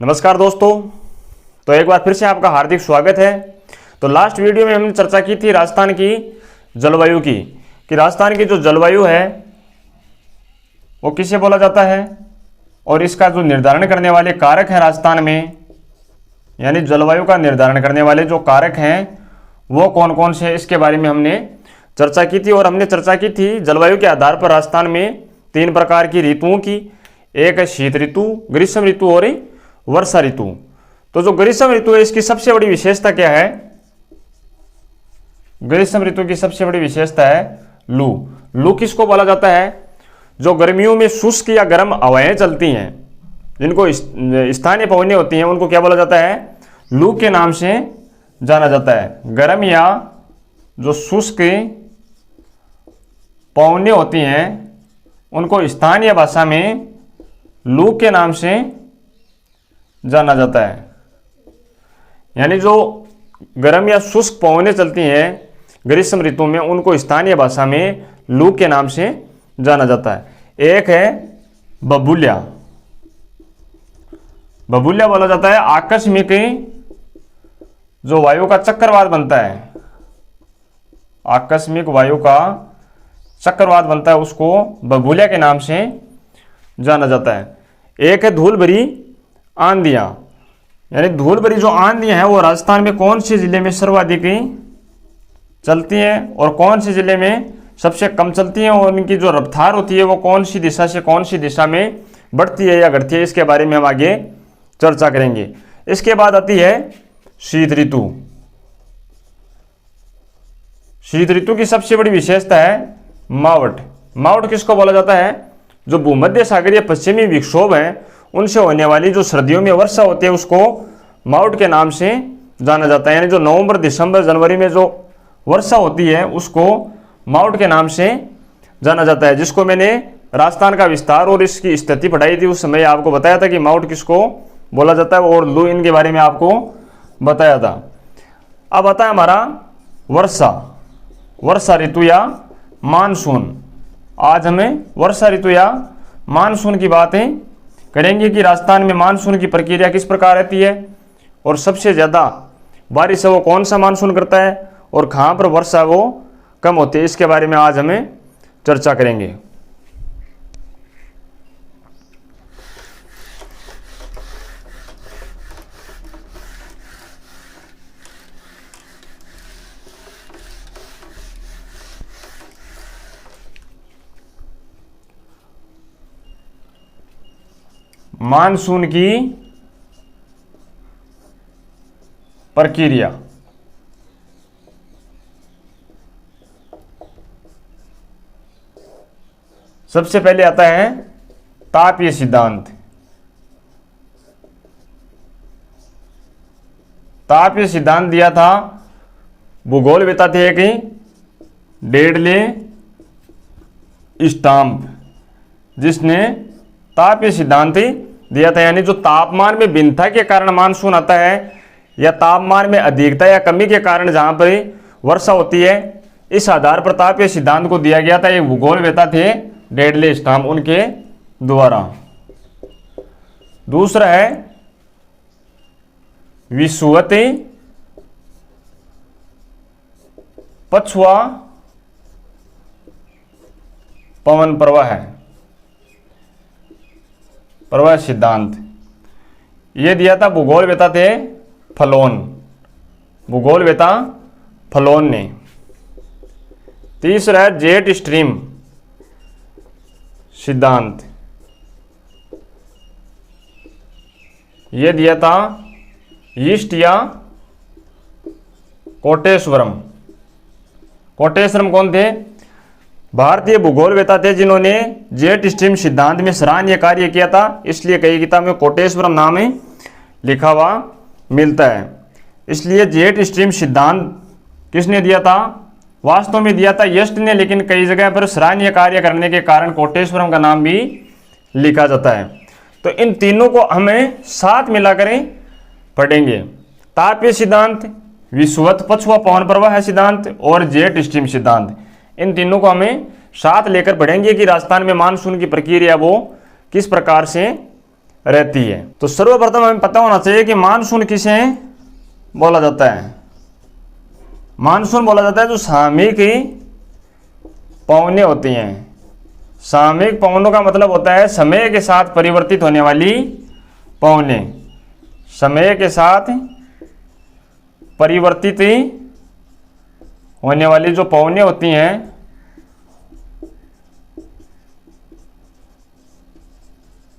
नमस्कार दोस्तों। तो एक बार फिर से आपका हार्दिक स्वागत है। तो लास्ट वीडियो में हमने चर्चा की थी राजस्थान की जलवायु की, कि राजस्थान की जो जलवायु है वो किसे बोला जाता है और इसका जो निर्धारण करने वाले कारक हैं राजस्थान में, यानी जलवायु का निर्धारण करने वाले जो कारक हैं वो कौन कौन से हैं, इसके बारे में हमने चर्चा की थी। और हमने चर्चा की थी जलवायु के आधार पर राजस्थान में 3 प्रकार की ऋतुओं की, एक है शीत ऋतु, ग्रीष्म ऋतु और वर्षा ऋतु। तो जो ग्रीष्म ऋतु है इसकी सबसे बड़ी विशेषता क्या है? ग्रीष्म ऋतु की सबसे बड़ी विशेषता है लू। लू किसको बोला जाता है? जो गर्मियों में शुष्क या गर्म हवाएं चलती हैं, जिनको स्थानीय पवनें होती हैं, उनको क्या बोला जाता है? लू के नाम से जाना जाता है। गर्म या जो शुष्क पवनें होती हैं उनको स्थानीय भाषा में लू के नाम से जाना जाता है। यानी जो गर्म या शुष्क पवनें चलती हैं ग्रीष्म ऋतु में उनको स्थानीय भाषा में लू के नाम से जाना जाता है। एक है बबूल्या। बबूल्या बोला जाता है आकस्मिक जो वायु का चक्रवात बनता है, आकस्मिक वायु का चक्रवात बनता है उसको बबूल्या के नाम से जाना जाता है। एक है धूल भरी आंधियां। यानी धूल भरी जो आंधियां हैं वो राजस्थान में कौन से जिले में सर्वाधिक चलती हैं और कौन से जिले में सबसे कम चलती हैं, और इनकी जो रफ्तार होती है वो कौन सी दिशा से कौन सी दिशा में बढ़ती है या घटती है, इसके बारे में हम आगे चर्चा करेंगे। इसके बाद आती है शीत ऋतु। शीत ऋतु की सबसे बड़ी विशेषता है मावट। मावट किसको बोला जाता है? जो भूमध्य सागरीय पश्चिमी विक्षोभ हैं उनसे होने वाली जो सर्दियों में वर्षा होती है उसको मावट के नाम से जाना जाता है। यानी जो नवंबर, दिसंबर, जनवरी में जो वर्षा होती है उसको मावट के नाम से जाना जाता है, जिसको मैंने राजस्थान का विस्तार और इसकी स्थिति पढ़ाई थी उस समय आपको बताया था कि मावट किसको बोला जाता है और लू इनके बारे में आपको बताया था। अब आता है हमारा वर्षा, वर्षा ऋतु या मानसून। आज हमें वर्षा ऋतु या मानसून की बातें करेंगे कि राजस्थान में मानसून की प्रक्रिया किस प्रकार रहती है और सबसे ज़्यादा बारिश है वो कौन सा मानसून करता है और कहाँ पर वर्षा वो कम होती है, इसके बारे में आज हमें चर्चा करेंगे। मानसून की प्रक्रिया। सबसे पहले आता है तापीय सिद्धांत। तापीय सिद्धांत दिया था भूगोलवेत्ता थे एक डेडले स्टाम्प, जिसने तापीय सिद्धांत दिया था। यानी जो तापमान में भिन्नता के कारण मानसून आता है या तापमान में अधिकता या कमी के कारण जहां पर वर्षा होती है, इस आधार पर तापीय सिद्धांत को दिया गया था। एक भूगोलवेत्ता थे डेडले स्टाम्प, उनके द्वारा। दूसरा है विषुवत पछुआ पवन प्रवाह है, प्रवाह सिद्धांत। यह दिया था भूगोलवेत्ता थे फलोन, भूगोलवेत्ता फलोन ने। तीसरा है जेट स्ट्रीम सिद्धांत। यह दिया था ईस्ट या कोटेश्वरम। कोटेश्वरम कौन थे? भारतीय भूगोलवेत्ता थे जिन्होंने जेट स्ट्रीम सिद्धांत में सराहनीय कार्य किया था, इसलिए कई किताब में कोटेश्वरम नाम लिखा हुआ मिलता है। इसलिए जेट स्ट्रीम सिद्धांत किसने दिया था? वास्तव में दिया था यस्ट ने, लेकिन कई जगह पर सराहनीय कार्य करने के कारण कोटेश्वरम का नाम भी लिखा जाता है। तो इन तीनों को हमें साथ मिलाकर पढ़ेंगे। तापीय सिद्धांत, विषुवत पछुआ पवन प्रवाह सिद्धांत और जेट स्ट्रीम सिद्धांत। इन तीनों को हमें साथ लेकर पढ़ेंगे कि राजस्थान में मानसून की प्रक्रिया वो किस प्रकार से रहती है। तो सर्वप्रथम हमें पता होना चाहिए कि मानसून किसे बोला जाता है। मानसून बोला जाता है जो सामयिक पवनें होती हैं। सामयिक पवनों का मतलब होता है समय के साथ परिवर्तित होने वाली पवनें। समय के साथ परिवर्तित होने वाली जो पवनें होती हैं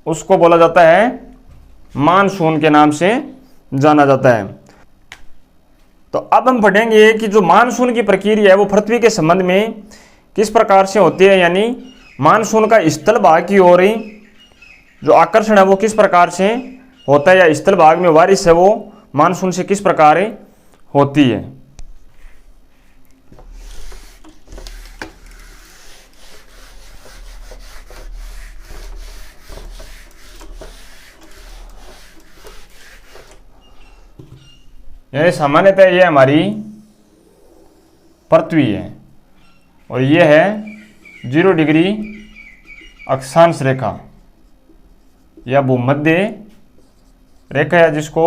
उसको बोला जाता है मानसून के नाम से जाना जाता है। तो अब हम पढ़ेंगे कि जो मानसून की प्रक्रिया है वो पृथ्वी के संबंध में किस प्रकार से होती है, यानी मानसून का स्थल भाग की ओर जो आकर्षण है वो किस प्रकार से होता है, या स्थल भाग में बारिश है वो मानसून से किस प्रकार होती है। यानी सामान्यतः ये हमारी पृथ्वी है और ये है 0 डिग्री अक्षांश रेखा या भूमध्य रेखा, या जिसको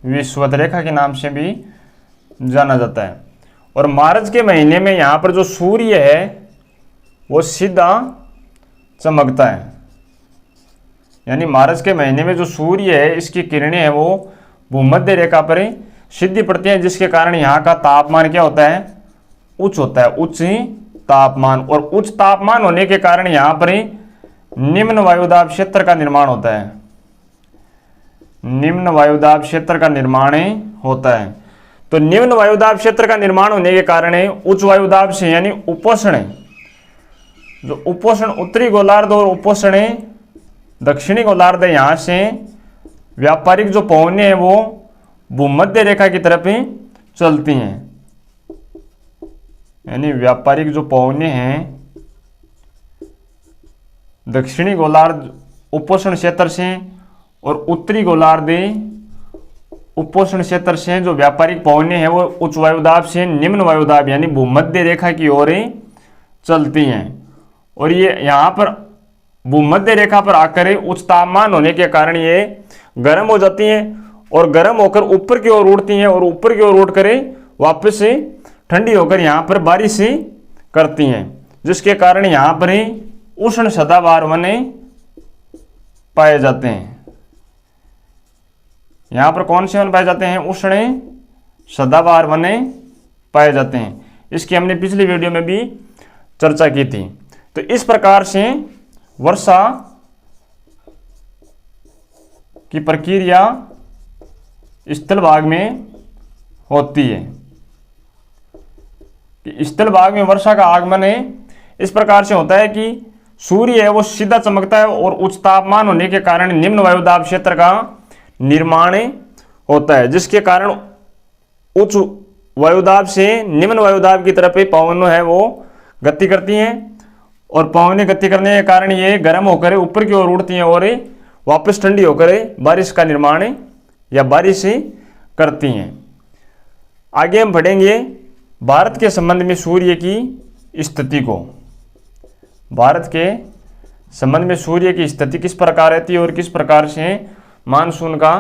विषुवत रेखा के नाम से भी जाना जाता है। और मार्च के महीने में यहाँ पर जो सूर्य है वो सीधा चमकता है। यानी मार्च के महीने में जो सूर्य है इसकी किरणें हैं वो भूमध्य रेखा पर सीधी पड़ती हैं, जिसके कारण यहाँ का तापमान क्या होता है, उच्च होता है, उच्च तापमान। और उच्च तापमान होने के कारण यहाँ पर निम्न वायुदाब क्षेत्र का निर्माण होता है। निम्न वायुदाब क्षेत्र का निर्माण होता है। तो निम्न वायुदाब क्षेत्र का निर्माण होने के कारण उच्च वायुदाब से यानी उपोष्ण, जो उपोष्ण उत्तरी गोलार्ध और उपोष्ण दक्षिणी गोलार्ध, यहाँ से व्यापारिक जो पवनें हैं वो भूमध्य रेखा की तरफ चलती हैं। यानी व्यापारिक जो पवनें हैं दक्षिणी गोलार्ध उपोष्ण क्षेत्र से और उत्तरी गोलार्ध उपोष्ण क्षेत्र से जो व्यापारिक पवनें हैं वो उच्च वायुदाब से निम्न वायुदाब यानी भूमध्य रेखा की ओर चलती हैं। और ये यहाँ पर भूमध्य रेखा पर आकर उच्च तापमान होने के कारण ये गर्म हो जाती हैं और गर्म होकर ऊपर की ओर उड़ती हैं और ऊपर की ओर उड़ कर वापस से ठंडी होकर यहाँ पर बारिश करती हैं, जिसके कारण यहाँ पर उष्ण सदाबहार वन पाए जाते हैं। यहाँ पर कौन से वन पाए जाते हैं, उष्ण सदाबहार वन पाए जाते हैं। इसकी हमने पिछली वीडियो में भी चर्चा की थी। तो इस प्रकार से वर्षा की प्रक्रिया स्थल भाग में होती है। कि स्थल भाग में वर्षा का आगमन इस प्रकार से होता है कि सूर्य है वो सीधा चमकता है और उच्च तापमान होने के कारण निम्न वायुदाब क्षेत्र का निर्माण होता है, जिसके कारण उच्च वायुदाब से निम्न वायुदाब की तरफ पवन है वो गति करती हैं और पवनें गति करने के कारण ये गर्म होकर ऊपर की ओर उड़ती हैं और वापस ठंडी होकर बारिश का निर्माण या बारिश करती हैं। आगे हम पढ़ेंगे भारत के संबंध में सूर्य की स्थिति को। भारत के संबंध में सूर्य की स्थिति किस प्रकार रहती है और किस प्रकार से मानसून का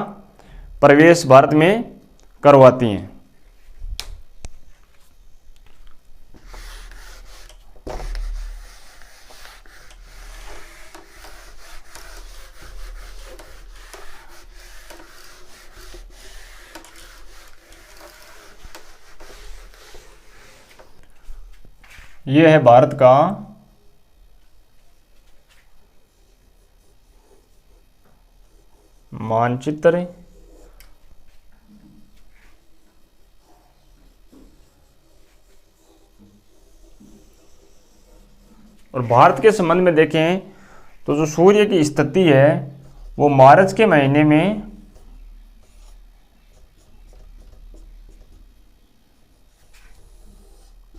प्रवेश भारत में करवाती हैं। यह है भारत का मानचित्र। और भारत के संबंध में देखें तो जो सूर्य की स्थिति है वो मार्च के महीने में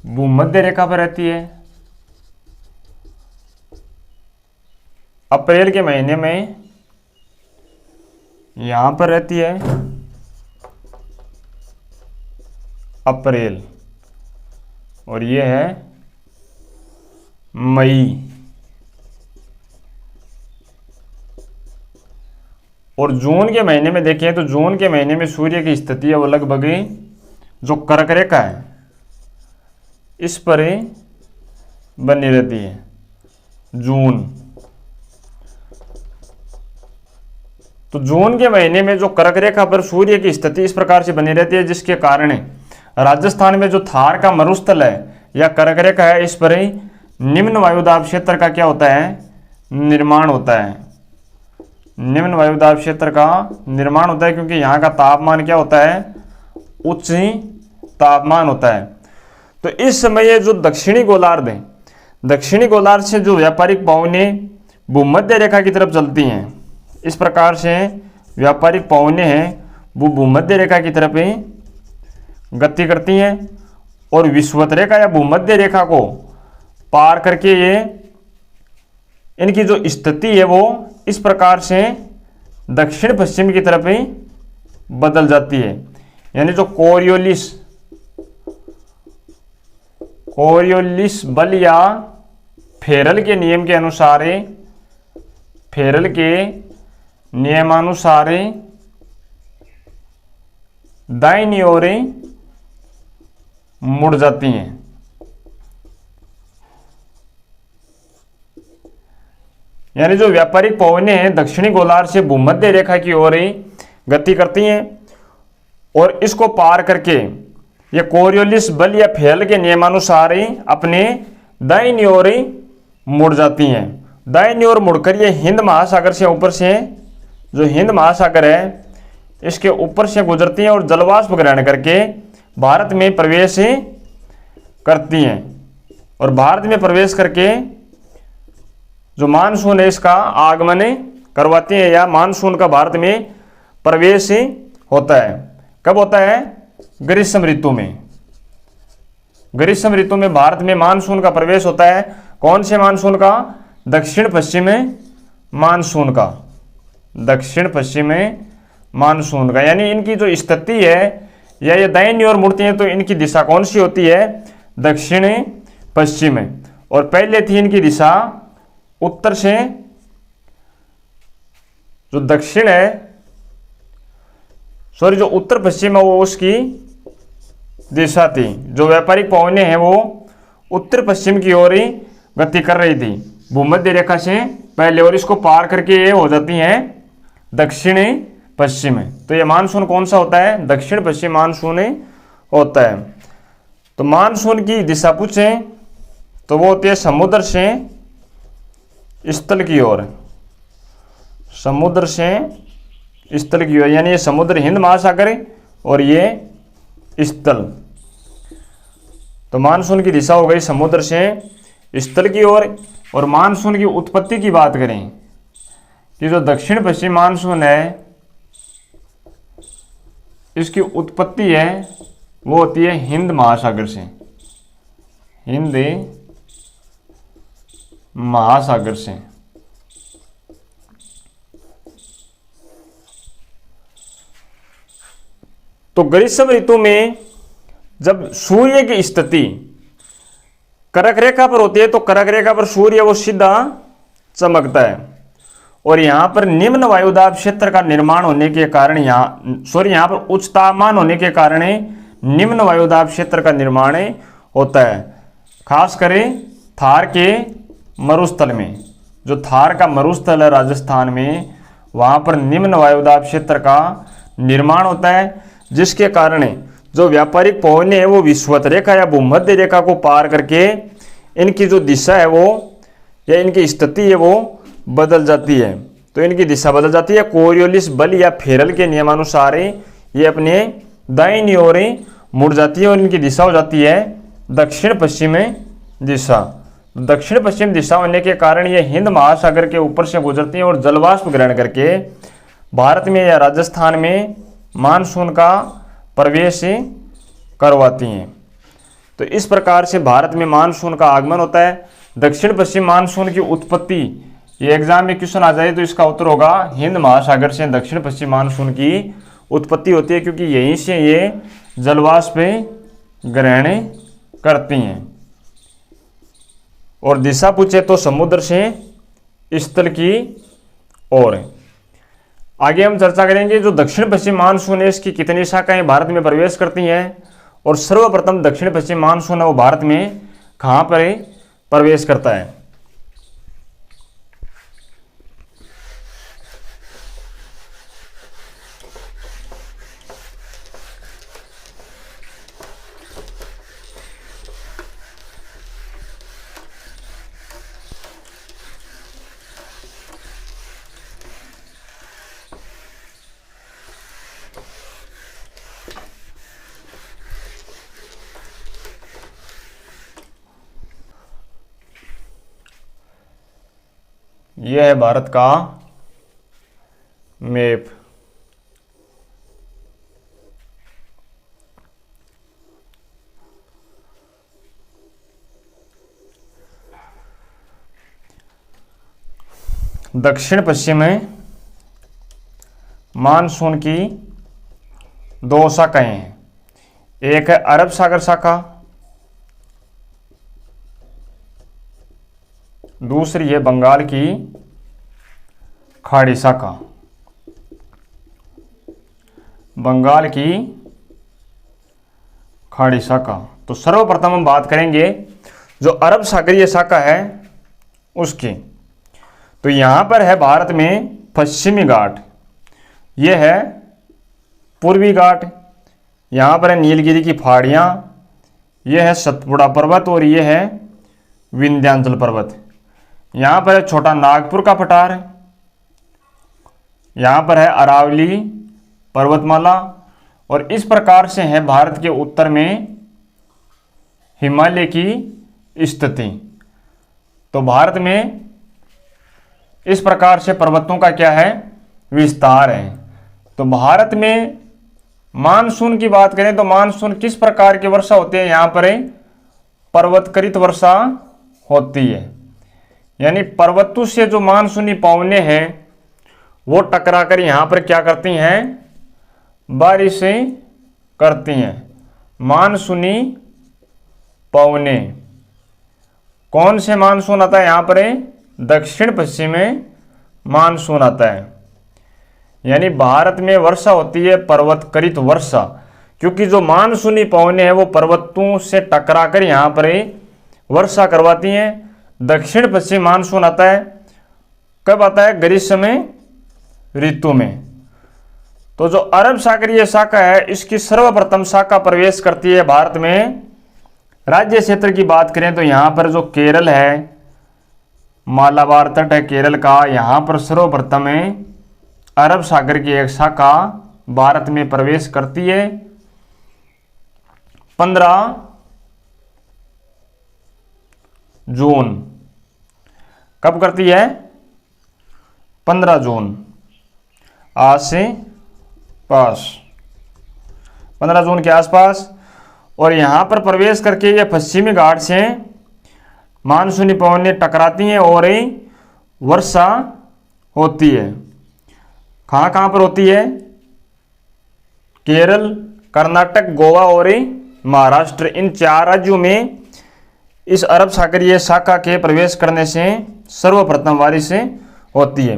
भूमध्य रेखा पर रहती है, अप्रैल के महीने में यहां पर रहती है अप्रैल, और ये है मई, और जून के महीने में देखें तो जून के महीने में सूर्य की स्थिति है वो लगभग जो कर्क रेखा है इस पर ही बनी रहती है। जून, तो जून के महीने में जो कर्क रेखा पर सूर्य की स्थिति इस प्रकार से बनी रहती है, जिसके कारण राजस्थान में जो थार का मरुस्थल है या कर्क रेखा है इस पर ही निम्न वायुदाब क्षेत्र का क्या होता है, निर्माण होता है। निम्न वायुदाब क्षेत्र का निर्माण होता है, क्योंकि यहाँ का तापमान क्या होता है, उच्च तापमान होता है। तो इस समय ये जो दक्षिणी गोलार्ध है, दक्षिणी गोलार्ध से जो व्यापारिक पवनें भूमध्य रेखा की तरफ चलती हैं, इस प्रकार से व्यापारिक पवनें हैं वो भूमध्य रेखा की तरफ ही गति करती हैं और विषुवत रेखा या भूमध्य रेखा को पार करके ये इनकी जो स्थिति है वो इस प्रकार से दक्षिण पश्चिम की तरफ ही बदल जाती है। यानी जो कोरियोलिस बल या फेरल के नियम के अनुसार, फेरल के नियमानुसार दाहिनी ओर मुड़ जाती हैं। यानी जो व्यापारिक पवनें हैं दक्षिणी गोलार्ध से भूमध्य रेखा की ओर गति करती हैं और इसको पार करके ये कोरियोलिस बल या फेरल के नियमानुसार अपने दाहिनी ओर मुड़ जाती हैं। दाहिनी ओर मुड़कर ये हिंद महासागर से ऊपर से, जो हिंद महासागर है इसके ऊपर से गुजरती हैं और जलवाष्प ग्रहण करके भारत में प्रवेश करती हैं। और भारत में प्रवेश करके जो मानसून है इसका आगमन करवाती हैं, या मानसून का भारत में प्रवेश होता है। कब होता है, ग्रीष्म ऋतु में। ग्रीष्म ऋतु में भारत में मानसून का प्रवेश होता है। कौन से मानसून का, दक्षिण पश्चिम मानसून का, दक्षिण पश्चिम मानसून का। यानी इनकी जो स्थिति है या ये दाहिनी ओर मुड़ती है तो इनकी दिशा कौन सी होती है, दक्षिण पश्चिम। और पहले थी इनकी दिशा उत्तर से, जो दक्षिण है सॉरी जो उत्तर पश्चिम है वो उसकी दिशा थी। जो व्यापारिक पवनें हैं वो उत्तर पश्चिम की ओर ही गति कर रही थी भूमध्य रेखा से पहले, और इसको पार करके ये हो जाती हैं दक्षिण पश्चिम। तो ये मानसून कौन सा होता है, दक्षिण पश्चिम मानसून होता है। तो मानसून की दिशा पूछें तो वो होती है समुद्र से स्थल की ओर, समुद्र से स्थल की ओर। यानी ये समुद्र हिंद महासागर और ये स्थल। तो मानसून की दिशा हो गई समुद्र से स्थल की ओर। और मानसून की उत्पत्ति की बात करें कि जो दक्षिण पश्चिम मानसून है इसकी उत्पत्ति है वो होती है हिंद महासागर से, हिंद महासागर से। तो ग्रीष्म ऋतु में जब सूर्य की स्थिति कर्क रेखा पर होती है तो कर्क रेखा पर सूर्य वो सीधा चमकता है। और यहाँ पर निम्न वायुदाब क्षेत्र का निर्माण होने के कारण यहाँ पर उच्च तापमान होने के कारण निम्न वायुदाब क्षेत्र का निर्माण होता है। खास करें थार के मरुस्थल में, जो थार का मरुस्थल है राजस्थान में, वहाँ पर निम्न वायुदाब क्षेत्र का निर्माण होता है, जिसके कारण जो व्यापारिक पवनें हैं वो विषुवत रेखा या भूमध्य रेखा को पार करके इनकी जो दिशा है वो या इनकी स्थिति है वो बदल जाती है। तो इनकी दिशा बदल जाती है। कोरियोलिस बल या फेरल के नियमानुसार ये अपने दाहिनी ओर मुड़ जाती है और इनकी दिशा हो जाती है दक्षिण पश्चिम दिशा। दक्षिण पश्चिम दिशा होने के कारण ये हिंद महासागर के ऊपर से गुजरती हैं और जलवाष्प ग्रहण करके भारत में या राजस्थान में मानसून का प्रवेश करवाती हैं। तो इस प्रकार से भारत में मानसून का आगमन होता है। दक्षिण पश्चिम मानसून की उत्पत्ति, ये एग्जाम में क्वेश्चन आ जाए तो इसका उत्तर होगा हिंद महासागर से दक्षिण पश्चिम मानसून की उत्पत्ति होती है, क्योंकि यहीं से ये जलवाष्प ग्रहण करती हैं। और दिशा पूछे तो समुद्र से स्थल की ओर। आगे हम चर्चा करेंगे जो दक्षिण पश्चिम मानसून है इसकी कितनी शाखाएं भारत में प्रवेश करती हैं और सर्वप्रथम दक्षिण पश्चिम मानसून है वो भारत में कहाँ पर प्रवेश करता है। यह है भारत का मैप। दक्षिण पश्चिम में मानसून की दो शाखाएं हैं, एक है अरब सागर शाखा, दूसरी है बंगाल की खाड़ी शाखा। बंगाल की खाड़ी शाखा। तो सर्वप्रथम हम बात करेंगे जो अरब सागरीय शाखा है उसकी। तो यहां पर है भारत में पश्चिमी घाट, यह है पूर्वी घाट, यहां पर है नीलगिरी की पहाड़ियां, यह है सतपुड़ा पर्वत और यह है विंध्याचल पर्वत। यहां पर है छोटा नागपुर का पठार, यहां पर है अरावली पर्वतमाला और इस प्रकार से है भारत के उत्तर में हिमालय की स्थिति। तो भारत में इस प्रकार से पर्वतों का क्या है विस्तार है। तो भारत में मानसून की बात करें तो मानसून किस प्रकार की वर्षा होती है, यहां पर पर्वतकृत वर्षा होती है, यानी पर्वतों से जो मानसूनी पवनें हैं वो टकराकर यहां पर क्या करती हैं बारिशें करती हैं। मानसूनी पवनें कौन से मानसून आता है, यहां पर दक्षिण पश्चिम में मानसून आता है, यानी भारत में वर्षा होती है पर्वतकृत वर्षा, क्योंकि जो मानसूनी पवनें हैं वो पर्वतों से टकराकर यहां पर वर्षा करवाती हैं। दक्षिण पश्चिम मानसून आता है कब आता है, ग्रीष्म ऋतु में। तो जो अरब सागरीय शाखा है इसकी सर्वप्रथम शाखा प्रवेश करती है भारत में। राज्य क्षेत्र की बात करें तो यहां पर जो केरल है, मालाबार तट है केरल का, यहां पर सर्वप्रथम अरब सागर की एक शाखा भारत में प्रवेश करती है 15 जून। कब करती है, 15 जून आज से पास 15 जून के आसपास। और यहां पर प्रवेश करके ये पश्चिमी घाट से मानसूनी पवनें टकराती हैं और वर्षा होती है। कहां कहां पर होती है, केरल, कर्नाटक, गोवा और महाराष्ट्र, इन 4 राज्यों में इस अरब सागरीय शाखा के प्रवेश करने से सर्वप्रथम बारिश होती है।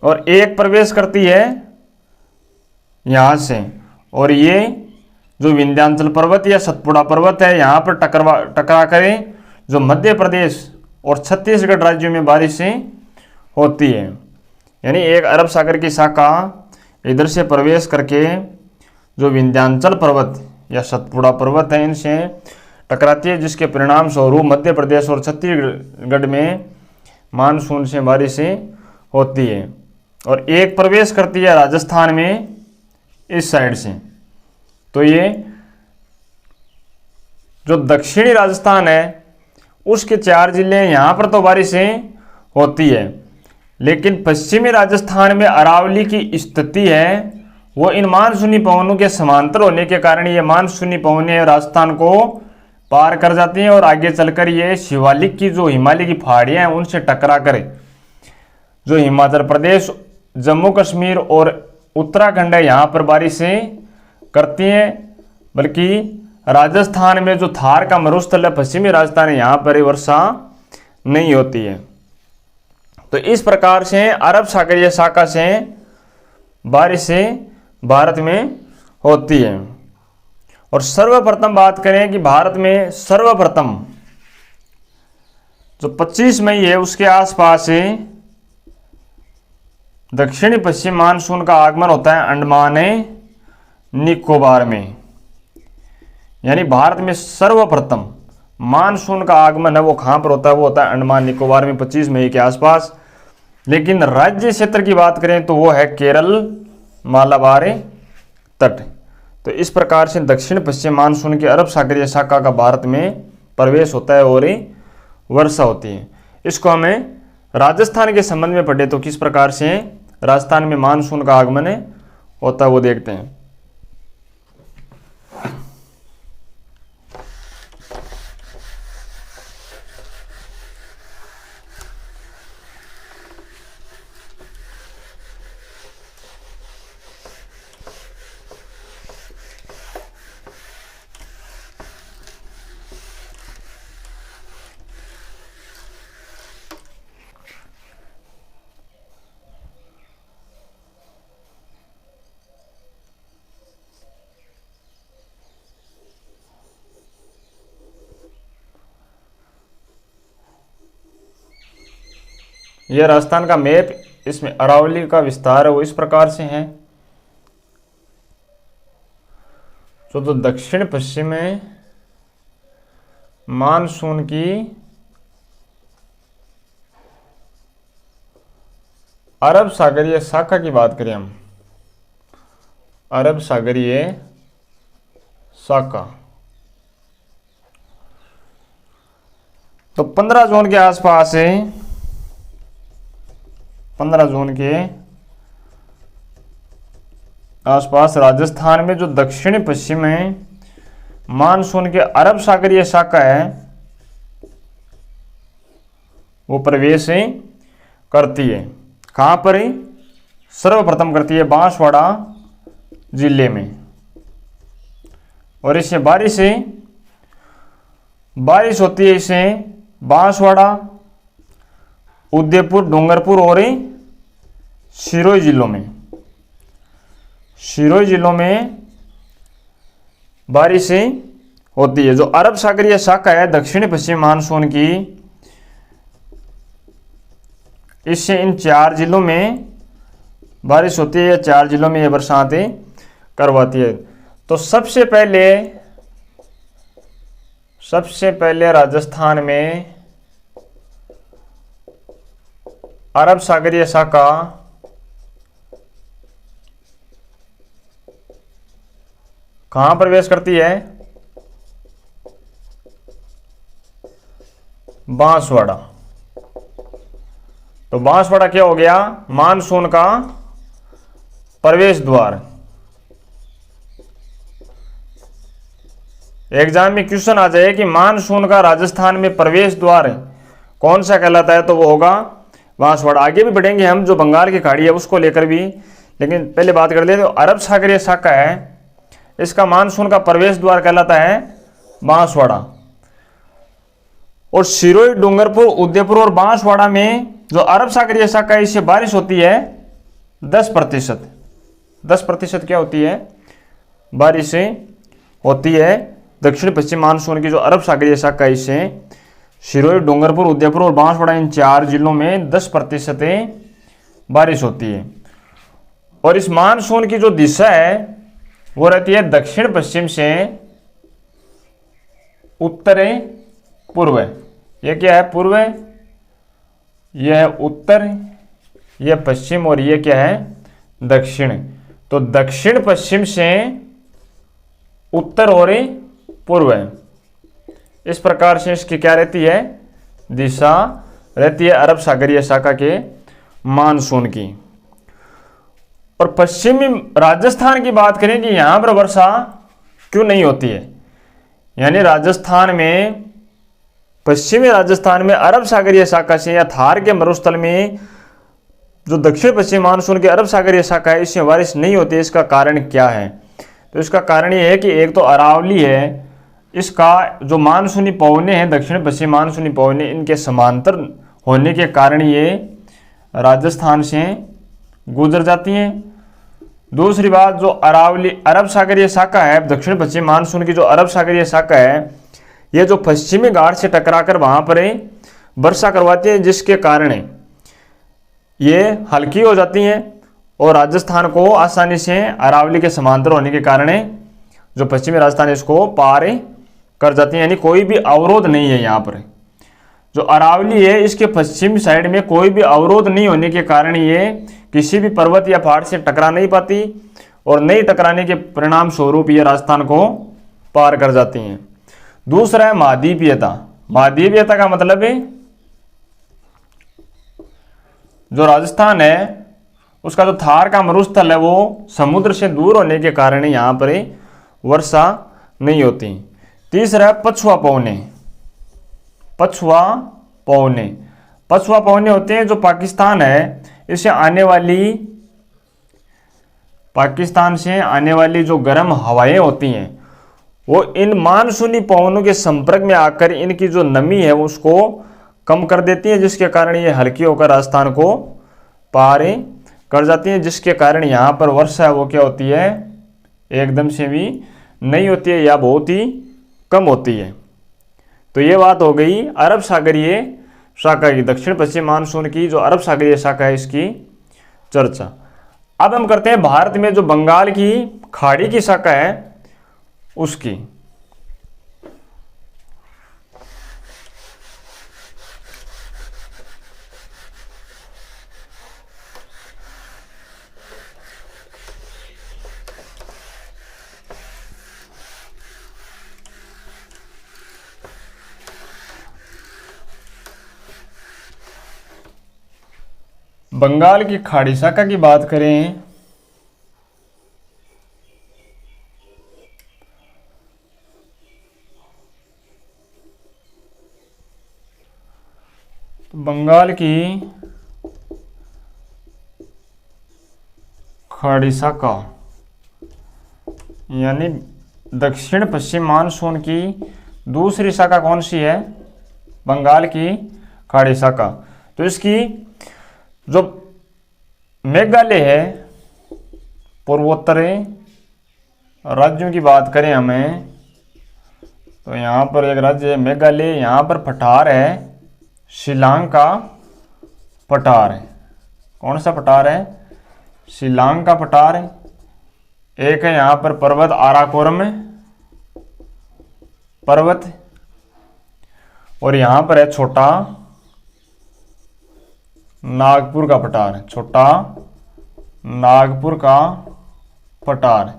और एक प्रवेश करती है यहां से, और ये जो विंध्याचल पर्वत या सतपुड़ा पर्वत है यहां पर टकरा करें जो मध्य प्रदेश और छत्तीसगढ़ राज्यों में बारिशें होती है। यानी एक अरब सागर की शाखा इधर से प्रवेश करके जो विंध्याचल पर्वत या सतपुड़ा पर्वत है इनसे टकराती है, जिसके परिणाम स्वरूप मध्य प्रदेश और छत्तीसगढ़ में मानसून से बारिशें होती है। और एक प्रवेश करती है राजस्थान में इस साइड से। तो ये जो दक्षिणी राजस्थान है उसके 4 जिले हैं, यहां पर तो बारिशें होती है, लेकिन पश्चिमी राजस्थान में अरावली की स्थिति है वो इन मानसूनी पवनों के समांतर होने के कारण ये मानसूनी पवनें राजस्थान को पार कर जाती हैं और आगे चलकर ये शिवालिक की जो हिमालय की पहाड़ियां हैं उनसे टकरा कर जो हिमाचल प्रदेश, जम्मू कश्मीर और उत्तराखंड है यहाँ पर बारिशें करती हैं। बल्कि राजस्थान में जो थार का मरुस्थल है पश्चिमी राजस्थान है यहाँ पर वर्षा नहीं होती है। तो इस प्रकार से अरब सागरीय शाखा से बारिशें भारत में होती है। और सर्वप्रथम बात करें कि भारत में सर्वप्रथम जो 25 मई है उसके आसपास से दक्षिणी पश्चिम मानसून का आगमन होता है अंडमान निकोबार में। यानी भारत में सर्वप्रथम मानसून का आगमन है वो कहाँ पर होता है, वो होता है अंडमान निकोबार में 25 मई के आसपास। लेकिन राज्य क्षेत्र की बात करें तो वो है केरल मालाबार तट। तो इस प्रकार से दक्षिण पश्चिम मानसून की अरब सागरीय शाखा का भारत में प्रवेश होता है और वर्षा होती है। इसको हमें राजस्थान के संबंध में पढ़े तो किस प्रकार से राजस्थान में मानसून का आगमन होता है वो देखते हैं। यह राजस्थान का मैप, इसमें अरावली का विस्तार है वो इस प्रकार से है। तो दक्षिण पश्चिम में मानसून की अरब सागरीय शाखा की बात करें हम, अरब सागरीय शाखा तो 15 जून के आसपास है। 15 जून के आसपास राजस्थान में जो दक्षिण पश्चिम में मानसून के अरब सागरीय शाखा है वो प्रवेश करती है। कहाँ पर है? सर्वप्रथम करती है बांसवाड़ा जिले में। और इससे बारिश होती है इससे बांसवाड़ा, उदयपुर, डूंगरपुर और सिरोही जिलों में। सिरोही जिलों में बारिशें होती है। जो अरब सागरीय शाखा है दक्षिण पश्चिम मानसून की, इससे इन 4 जिलों में बारिश होती है। 4 जिलों में यह बरसातें करवाती है। तो सबसे पहले राजस्थान में अरब सागरीय शाखा कहां प्रवेश करती है? बांसवाड़ा। तो बांसवाड़ा क्या हो गया? मानसून का प्रवेश द्वार। एग्जाम में क्वेश्चन आ जाए कि मानसून का राजस्थान में प्रवेश द्वार कौन सा कहलाता है, तो वो होगा बांसवाड़ा। आगे भी बढ़ेंगे हम, जो बंगाल की खाड़ी है उसको लेकर भी, लेकिन पहले बात कर लेते। तो अरब सागरीय शाखा है, इसका मानसून का प्रवेश द्वार कहलाता है बांसवाड़ा। और सिरोही, डूंगरपुर, उदयपुर और बांसवाड़ा में जो अरब सागरीय शाखा है इससे बारिश होती है 10%। 10% क्या होती है? बारिशें होती है। दक्षिण पश्चिम मानसून की जो अरब सागरीय शाखा है इससे सिरोही, डूंगरपुर, उदयपुर और बांसवाड़ा इन 4 जिलों में 10% बारिश होती है। और इस मानसून की जो दिशा है वो रहती है दक्षिण पश्चिम से उत्तर पूर्व। यह क्या है? पूर्व, यह है उत्तर, यह पश्चिम और यह क्या है? दक्षिण। तो दक्षिण पश्चिम से उत्तर और पूर्व, इस प्रकार से इसकी क्या रहती है? दिशा रहती है अरब सागरीय शाखा के मानसून की। और पश्चिमी राजस्थान की बात करें कि यहां पर वर्षा क्यों नहीं होती है, यानी राजस्थान में, पश्चिमी राजस्थान में अरब सागरीय शाखा से या थार के मरुस्थल में जो दक्षिण पश्चिम मानसून की अरब सागरीय शाखा है इसमें बारिश नहीं होती है। इसका कारण क्या है? तो इसका कारण ये है कि एक तो अरावली है, इसका जो मानसूनी पवने हैं, दक्षिण पश्चिम मानसूनी पवने, इनके समांतर होने के कारण ये राजस्थान से गुजर जाती हैं। दूसरी बात, जो अरावली अरब सागरीय शाखा है, दक्षिण पश्चिम मानसून की जो अरब सागरीय शाखा है, ये जो पश्चिमी घाट से टकराकर वहां पर वर्षा करवाती है, जिसके कारण ये हल्की हो जाती हैं और राजस्थान को आसानी से अरावली के समांतर होने के कारण जो पश्चिमी राजस्थान है इसको पार कर जाती हैं, यानी कोई भी अवरोध नहीं है। यहाँ पर जो अरावली है इसके पश्चिम साइड में कोई भी अवरोध नहीं होने के कारण ये किसी भी पर्वत या पहाड़ से टकरा नहीं पाती और नहीं टकराने के परिणाम स्वरूप ये राजस्थान को पार कर जाती हैं। दूसरा है महाद्वीपीयता। महाद्वीपीयता का मतलब है जो राजस्थान है उसका जो थार का मरुस्थल है वो समुद्र से दूर होने के कारण यहाँ पर वर्षा नहीं होती। तीसरा है पछुआ पवने। पछुआ पवने, पछुआ पवने होते हैं जो पाकिस्तान है इससे पाकिस्तान से आने वाली जो गर्म हवाएं होती हैं वो इन मानसूनी पवनों के संपर्क में आकर इनकी जो नमी है उसको कम कर देती है, जिसके कारण ये हल्की होकर राजस्थान को पार कर जाती है, जिसके कारण यहाँ पर वर्षा है वो क्या होती है, एकदम से भी नहीं होती है या बहुत ही कम होती है। तो ये बात हो गई अरब सागरीय शाखा की, दक्षिण पश्चिम मानसून की जो अरब सागरीय शाखा है इसकी चर्चा। अब हम करते हैं भारत में जो बंगाल की खाड़ी की शाखा है उसकी। बंगाल की खाड़ी शाखा की बात करें तो बंगाल की खाड़ी शाखा यानी दक्षिण पश्चिम मानसून की दूसरी शाखा कौन सी है, बंगाल की खाड़ी शाखा। तो इसकी जो मेघालय है, पूर्वोत्तरी राज्यों की बात करें हमें तो यहाँ पर एक राज्य है मेघालय, यहाँ पर पठार है शिलांग का पठार है। कौन सा पठार है, शिलांग का पठार है। एक है यहाँ पर पर्वत आराकोरम पर्वत, और यहाँ पर है छोटा नागपुर का पठार है, छोटा नागपुर का पठार।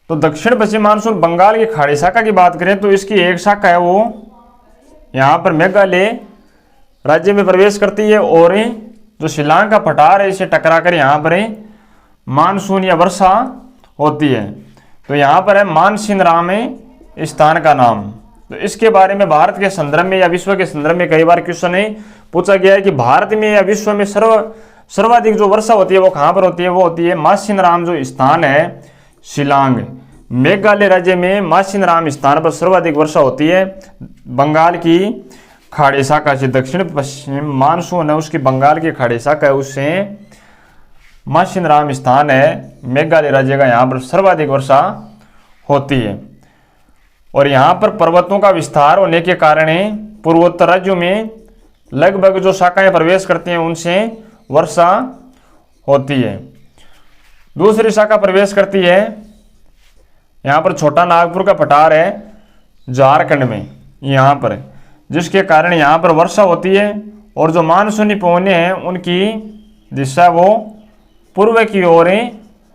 तो दक्षिण पश्चिम मानसून बंगाल की खाड़ी शाखा की बात करें तो इसकी एक शाखा है वो यहाँ पर मेघालय राज्य में प्रवेश करती है, और जो शिलांग का पठार है इसे टकराकर यहाँ पर मानसून या वर्षा होती है। तो यहाँ पर है मानसिनराम स्थान का नाम। तो इसके बारे में भारत के संदर्भ में या विश्व के संदर्भ में कई बार क्वेश्चन पूछा गया है कि भारत में या विश्व में सर्वाधिक जो वर्षा होती है वो कहाँ पर होती है, वो होती है मासिनराम जो स्थान है शिलांग, मेघालय राज्य में मासिनराम स्थान पर सर्वाधिक वर्षा होती है। बंगाल की खाड़ी शाखा से दक्षिण पश्चिम मानसून है उसकी बंगाल की खाड़ी शाखा है उससे मासिनराम स्थान है मेघालय राज्य का, यहाँ पर सर्वाधिक वर्षा होती है। और यहाँ पर पर्वतों का विस्तार होने के कारण पूर्वोत्तर राज्यों में लगभग जो शाखाएं प्रवेश करती हैं उनसे वर्षा होती है। दूसरी शाखा प्रवेश करती है यहाँ पर छोटा नागपुर का पठार है झारखंड में यहाँ पर, जिसके कारण यहाँ पर वर्षा होती है और जो मानसूनी पवनें हैं उनकी दिशा वो पूर्व की ओर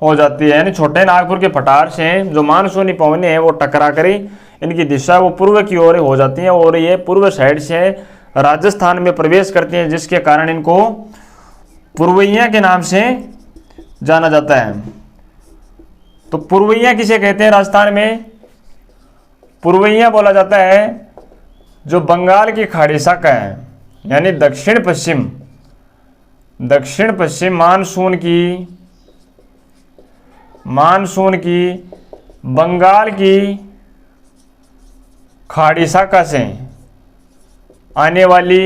हो जाती है, यानी छोटे नागपुर के पठार से जो मानसूनी पवनें हैं वो टकरा कर इनकी दिशा वो पूर्व की ओर हो जाती हैं और ये पूर्व साइड से राजस्थान में प्रवेश करती हैं, जिसके कारण इनको पूर्वैया के नाम से जाना जाता है। तो पूर्वैया किसे कहते हैं राजस्थान में, पूर्वैया बोला जाता है जो बंगाल की खाड़ी शाखा है, यानी दक्षिण पश्चिम मानसून की बंगाल की खाड़ी शाखा से आने वाली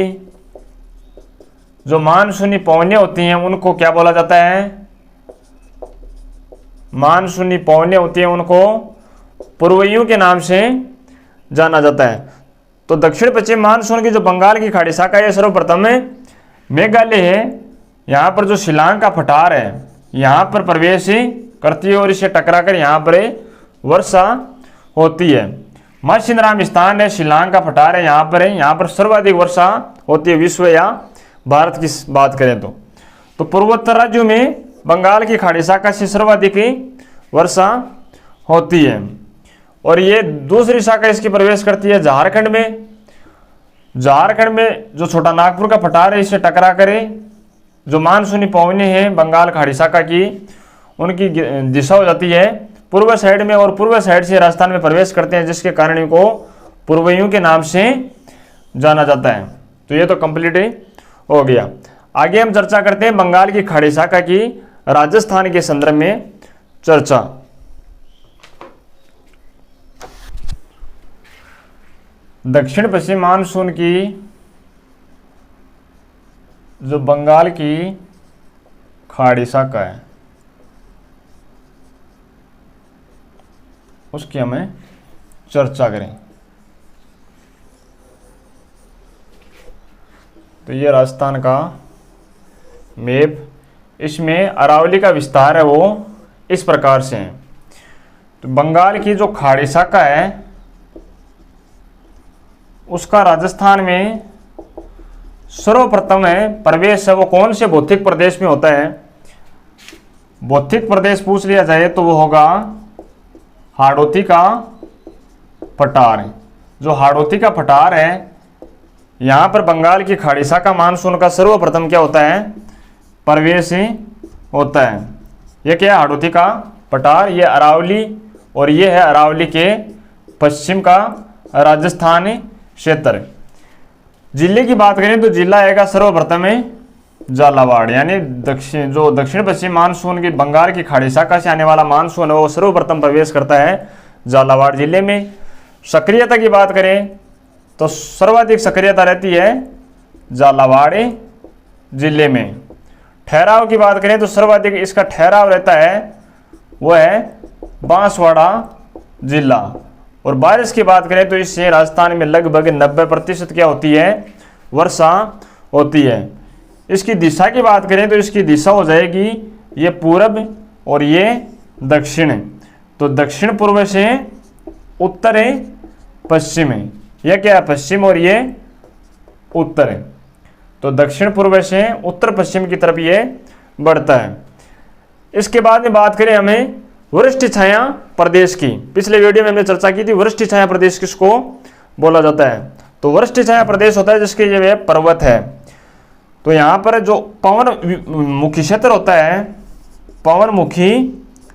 जो मानसूनी पवनें होती हैं उनको क्या बोला जाता है, मानसूनी पवनें होती हैं उनको पूर्वइयों के नाम से जाना जाता है। तो दक्षिण पश्चिम मानसून की जो बंगाल की खाड़ी शाखा है सर्वप्रथम मेघालय है, यहाँ पर जो शिलांग का पठार है यहाँ पर प्रवेश करती है और इसे टकराकर यहाँ पर वर्षा होती है। माशिनराम स्थान है, शिलांग का पठार है, यहाँ पर सर्वाधिक वर्षा होती है विश्व या भारत की बात करें तो पूर्वोत्तर राज्यों में बंगाल की खाड़ी शाखा से सर्वाधिक वर्षा होती है। और ये दूसरी शाखा इसकी प्रवेश करती है झारखंड में। झारखंड में जो छोटा नागपुर का पठार है इसे टकरा करे जो मानसूनी पवनें हैं बंगाल खाड़ी शाखा की उनकी दिशा हो जाती है पूर्व साइड में, और पूर्व साइड से राजस्थान में प्रवेश करते हैं, जिसके कारण इनको पूर्वइयों के नाम से जाना जाता है। तो ये तो कंप्लीट हो गया। आगे हम चर्चा करते हैं बंगाल की खाड़ी शाखा की राजस्थान के संदर्भ में चर्चा। दक्षिण पश्चिम मानसून की जो बंगाल की खाड़ी शाखा है उसकी हमें चर्चा करें। तो ये राजस्थान का मैप, इसमें अरावली का विस्तार है वो इस प्रकार से है। तो बंगाल की जो खाड़ी शाखा है उसका राजस्थान में सर्वप्रथम है प्रवेश है वो कौन से भौतिक प्रदेश में होता है। भौतिक प्रदेश पूछ लिया जाए तो वो होगा हाड़ौती का पठार। जो हाड़ौती का पठार है यहाँ पर बंगाल की खाड़ी शाखा मानसून का सर्वप्रथम क्या होता है प्रवेश होता है। यह क्या है हाड़ौती का पठार, ये अरावली और ये है अरावली के पश्चिम का राजस्थान क्षेत्र। जिले की बात करें तो जिला आएगा सर्वप्रथम है झालावाड़, यानी दक्षिण पश्चिम मानसून की बंगाल की खाड़ी शाखा से आने वाला मानसून है वो सर्वप्रथम प्रवेश करता है झालावाड़ जिले में। सक्रियता की बात करें तो सर्वाधिक सक्रियता रहती है झालावाड़ जिले में। ठहराव की बात करें तो सर्वाधिक इसका ठहराव रहता है वो है बांसवाड़ा जिला। और बारिश की बात करें तो इससे राजस्थान में लगभग 90% क्या होती है वर्षा होती है। इसकी दिशा की बात करें तो इसकी दिशा हो जाएगी ये पूरब और ये दक्षिण। तो दक्षिण पूर्व से उत्तर है पश्चिम है, यह क्या है पश्चिम और ये उत्तर है। तो दक्षिण पूर्व से उत्तर पश्चिम की तरफ ये बढ़ता है। इसके बाद में बात करें हमें वृष्टि छाया प्रदेश की। पिछले वीडियो में हमने चर्चा की थी वृष्टि छाया प्रदेश किसको बोला जाता है। तो वृष्टि छाया प्रदेश होता है जिसके ये पर्वत है। तो यहाँ पर जो पवन मुखी क्षेत्र होता है, पवन मुखी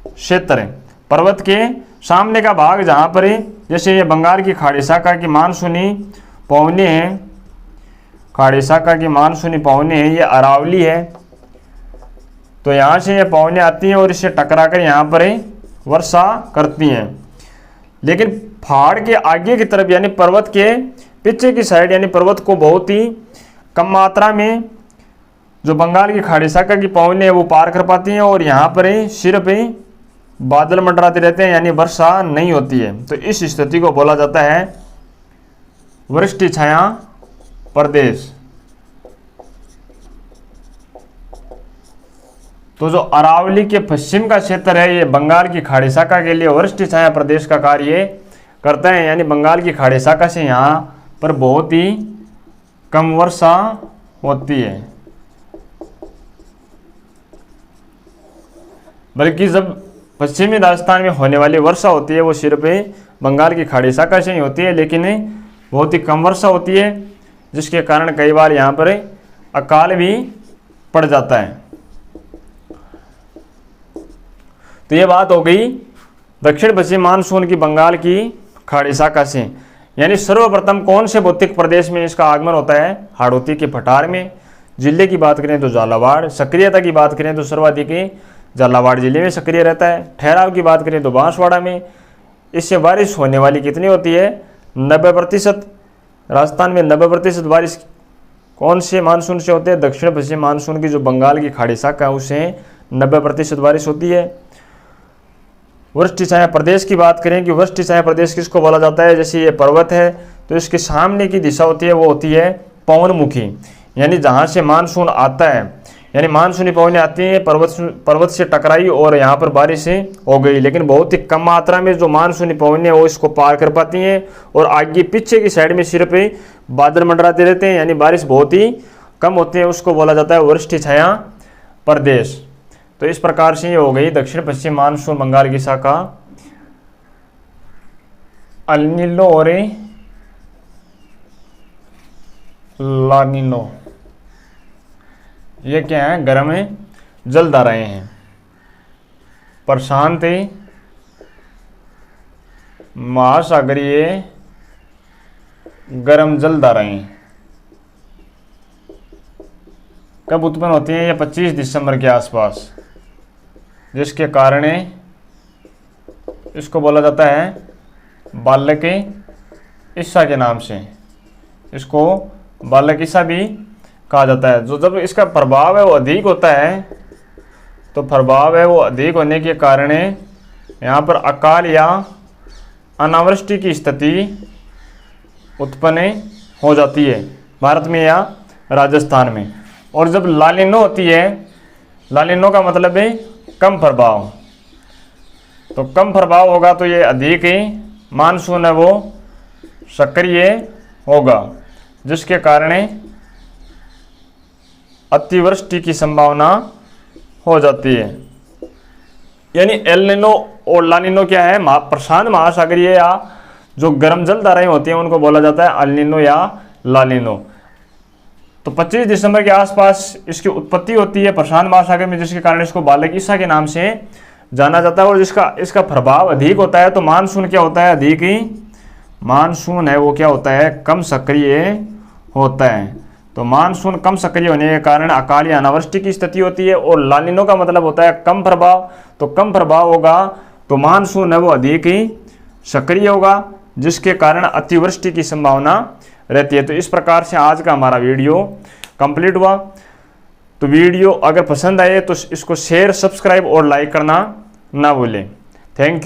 क्षेत्र पर्वत के सामने का भाग जहाँ पर जैसे ये बंगाल की खाड़ी शाखा की मानसूनी पवनें हैं, खाड़ी शाखा की मानसूनी पवनें हैं, ये अरावली है। तो यहाँ से ये पवनें आती हैं और इससे टकरा कर यहाँ पर वर्षा करती हैं। लेकिन पहाड़ के आगे की तरफ यानी पर्वत के पीछे की साइड यानी पर्वत को बहुत ही कम मात्रा में जो बंगाल की खाड़ी शाखा की पवनें वो पार कर पाती हैं और यहाँ पर सिर्फ बादल मंडराते रहते हैं यानी वर्षा नहीं होती है। तो इस स्थिति को बोला जाता है वृष्टि छाया प्रदेश। तो जो अरावली के पश्चिम का क्षेत्र है ये बंगाल की खाड़ी शाखा के लिए वृष्टि छाया प्रदेश का कार्य करता है, यानी बंगाल की खाड़ी शाखा से यहाँ पर बहुत ही कम वर्षा होती है। बल्कि जब पश्चिमी राजस्थान में होने वाली वर्षा होती है वो सिर्फ बंगाल की खाड़ी शाखा से ही होती है, लेकिन बहुत ही कम वर्षा होती है जिसके कारण कई बार यहाँ पर अकाल भी पड़ जाता है। तो ये बात हो गई दक्षिण पश्चिम मानसून की बंगाल की खाड़ी शाखा से। यानी सर्वप्रथम कौन से भौतिक प्रदेश में इसका आगमन होता है हाड़ौती के पठार में। जिले की बात करें तो झालावाड़, सक्रियता की बात करें तो सर्वाधिक झालावाड़ जिले में सक्रिय रहता है। ठहराव की बात करें तो बांसवाड़ा में। इससे बारिश होने वाली कितनी होती है 90%। राजस्थान में 90% बारिश कौन से मानसून से होते हैं दक्षिण पश्चिम मानसून की जो बंगाल की खाड़ी शाखा है उससे 90% बारिश होती है। वृष्टि छाया प्रदेश की बात करें कि वृष्टि छाया प्रदेश किसको बोला जाता है, जैसे ये पर्वत है तो इसके सामने की दिशा होती है वो होती है पवनमुखी, यानी जहाँ से मानसून आता है, यानी मानसूनी पवनें आती हैं पर्वत से टकराई और यहाँ पर बारिश हो गई, लेकिन बहुत ही कम मात्रा में जो मानसूनी पवनें वो इसको पार कर पाती हैं और आगे पीछे की साइड में सिर्फ बादल मंडराते रहते हैं, यानी बारिश बहुत ही कम होती है, उसको बोला जाता है वृष्टि छाया प्रदेश। तो इस प्रकार से ये हो गई दक्षिण पश्चिम मानसून बंगाल की शाखा अल नीनो और ला नीनो। ये क्या है, गर्म जलधाराएं हैं। प्रशांत महासागरीय गर्म जलधाराएं कब उत्पन्न होती हैं, ये 25 दिसंबर के आसपास, जिसके कारण इसको बोला जाता है बालक ईसा के नाम से, इसको बालक ईसा भी कहा जाता है। जो जब इसका प्रभाव है वो अधिक होता है, तो प्रभाव है वो अधिक होने के कारण यहाँ पर अकाल या अनावृष्टि की स्थिति उत्पन्न हो जाती है भारत में या राजस्थान में। और जब लालिनो होती है, लालिनो का मतलब है कम प्रभाव, तो कम प्रभाव होगा तो ये अधिक मानसून है वो सक्रिय होगा, जिसके कारण अतिवृष्टि की संभावना हो जाती है। यानी एल नीनो और ला नीनो क्या है, प्रशांत महासागरीय या जो गर्म जलधाराएं होती हैं उनको बोला जाता है अल नीनो या ला नीनो। तो 25 दिसंबर के आसपास इसकी उत्पत्ति होती है प्रशांत महासागर में, जिसके कारण इसको बालक ईसा के नाम से जाना जाता है। और इसका प्रभाव अधिक होता है, तो मानसून क्या होता है, अधिक ही मानसून है वो क्या होता है, कम सक्रिय होता है। तो मानसून कम सक्रिय होने के कारण अकाल या अनावृष्टि की स्थिति होती है। और लालिनो का मतलब होता है कम प्रभाव, तो कम प्रभाव होगा तो मानसून है वो अधिक ही सक्रिय होगा, जिसके कारण अतिवृष्टि की संभावना रहती है। तो इस प्रकार से आज का हमारा वीडियो कंप्लीट हुआ। तो वीडियो अगर पसंद आए तो इसको शेयर, सब्सक्राइब और लाइक करना ना भूलें। Thank you.